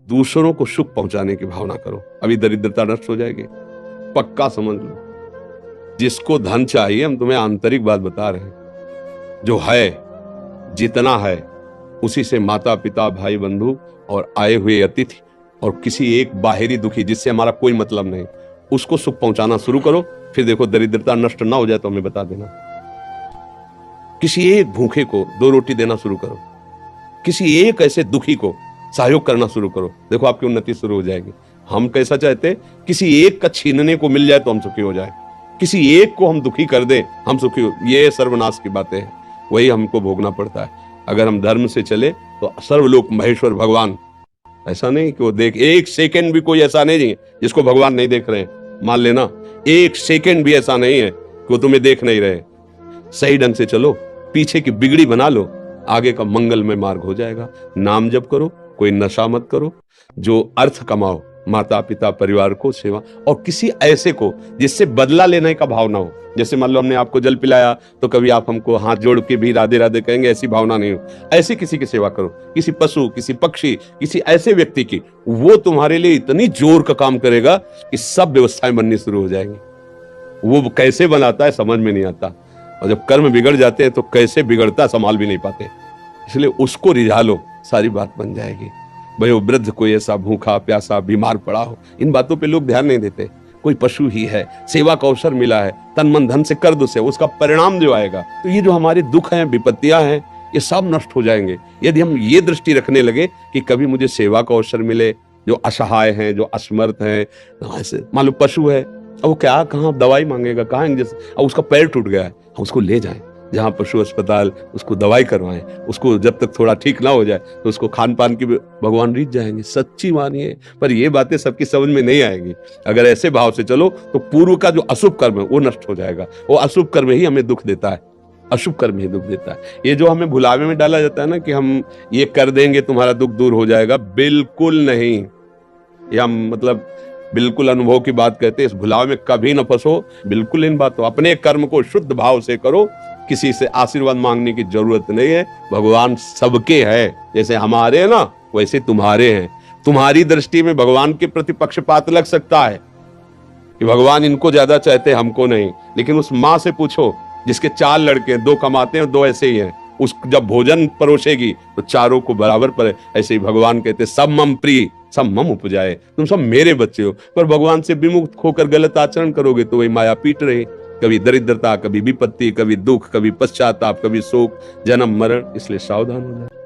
दूसरों को सुख पहुंचाने की भावना करो, अभी दरिद्रता नष्ट हो जाएगी, पक्का समझ लो। जिसको धन चाहिए, हम तुम्हें आंतरिक बात बता रहे हैं, जो है जितना है उसी से माता पिता भाई बंधु और आए हुए अतिथि और किसी एक बाहरी दुखी जिससे हमारा कोई मतलब नहीं, उसको सुख पहुंचाना शुरू करो। फिर देखो दरिद्रता नष्ट ना हो जाए तो हमें बता देना। किसी एक भूखे को 2 रोटी देना शुरू करो, किसी एक ऐसे दुखी को सहयोग करना शुरू करो, देखो आपकी उन्नति शुरू हो जाएगी। हम कैसा चाहते, किसी एक का छीनने को मिल जाए तो हम सुखी हो जाए, किसी एक को हम दुखी कर दें हम सुखी हो, ये सर्वनाश की बातें हैं, वही हमको भोगना पड़ता है। अगर हम धर्म से चले तो सर्वलोक महेश्वर भगवान, ऐसा नहीं कि वो देख, एक सेकंड भी कोई ऐसा नहीं जिसको भगवान नहीं देख रहे हैं, मान लेना एक सेकंड भी ऐसा नहीं है कि वो तुम्हें देख नहीं रहे। सही ढंग से चलो, पीछे की बिगड़ी बना लो, आगे का मंगलमय मार्ग हो जाएगा। नाम जप करो, कोई नशा मत करो, जो अर्थ कमाओ, माता पिता परिवार को सेवा, और किसी ऐसे को जिससे बदला लेने का भाव ना हो। जैसे मान लो हमने आपको जल पिलाया तो कभी आप हमको हाथ जोड़ के भी राधे राधे कहेंगे, ऐसी भावना नहीं हो। ऐसे किसी की सेवा करो, किसी पशु, किसी पक्षी, किसी ऐसे व्यक्ति की, वो तुम्हारे लिए इतनी जोर का काम करेगा कि सब व्यवस्थाएं बननी शुरू हो जाएंगी। वो कैसे बनाता है समझ में नहीं आता, और जब कर्म बिगड़ जाते हैं तो कैसे बिगड़ता संभाल भी नहीं पाते। इसलिए उसको रिझा लो, सारी बात बन जाएगी। भाई वो वृद्ध कोई ऐसा भूखा प्यासा बीमार पड़ा हो, इन बातों पे लोग ध्यान नहीं देते। कोई पशु ही है, सेवा का अवसर मिला है, तन मन धन से कर दो से, उसका परिणाम जो आएगा, तो ये जो हमारे दुख हैं, विपत्तियां हैं, ये सब नष्ट हो जाएंगे यदि हम ये दृष्टि रखने लगे कि कभी मुझे सेवा का अवसर मिले। जो असहाय हैं, जो असमर्थ हैं, ऐसे मान लो पशु है, अब वो क्या कहाँ दवाई मांगेगा, कहाँ इंजेक्शन, अब उसका पैर टूट गया है, उसको ले जाएं जहाँ पशु अस्पताल, उसको दवाई करवाएं, उसको जब तक थोड़ा ठीक ना हो जाए तो उसको खान पान की भगवान रीत जाएंगे। सच्ची मानिए, पर ये बातें सबकी समझ में नहीं आएंगी। अगर ऐसे भाव से चलो तो पूर्व का जो अशुभ कर्म है वो नष्ट हो जाएगा। वो अशुभ कर्म ही हमें दुख देता है, अशुभ कर्म ही दुख देता है। ये जो हमें भुलावे में डाला जाता है ना कि हम ये कर देंगे तुम्हारा दुख दूर हो जाएगा, बिल्कुल नहीं। ये हम मतलब बिल्कुल अनुभव की बात कहते हैं। इस भुलावे में कभी न फंसो, बिल्कुल इन बातों, अपने कर्म को शुद्ध भाव से करो, किसी से आशीर्वाद मांगने की जरूरत नहीं है। भगवान सबके है, जैसे हमारे ना वैसे तुम्हारे हैं। तुम्हारी दृष्टि में भगवान के प्रति पक्षपात लग सकता है कि भगवान इनको ज्यादा चाहते हैं, हमको नहीं, लेकिन उस माँ से पूछो जिसके 4 लड़के हैं, 2 कमाते हैं 2 ऐसे ही हैं, उस जब भोजन परोसेगी तो चारों को बराबर पर। ऐसे ही भगवान कहते सब मम प्रिय सब मम उपजाए, तुम सब मेरे बच्चे हो। पर भगवान से विमुख होकर गलत आचरण करोगे तो वही माया पीट रही, कभी दरिद्रता, कभी विपत्ति, कभी दुख, कभी पश्चाताप, कभी शोक, जन्म मरण। इसलिए सावधान हो जाए।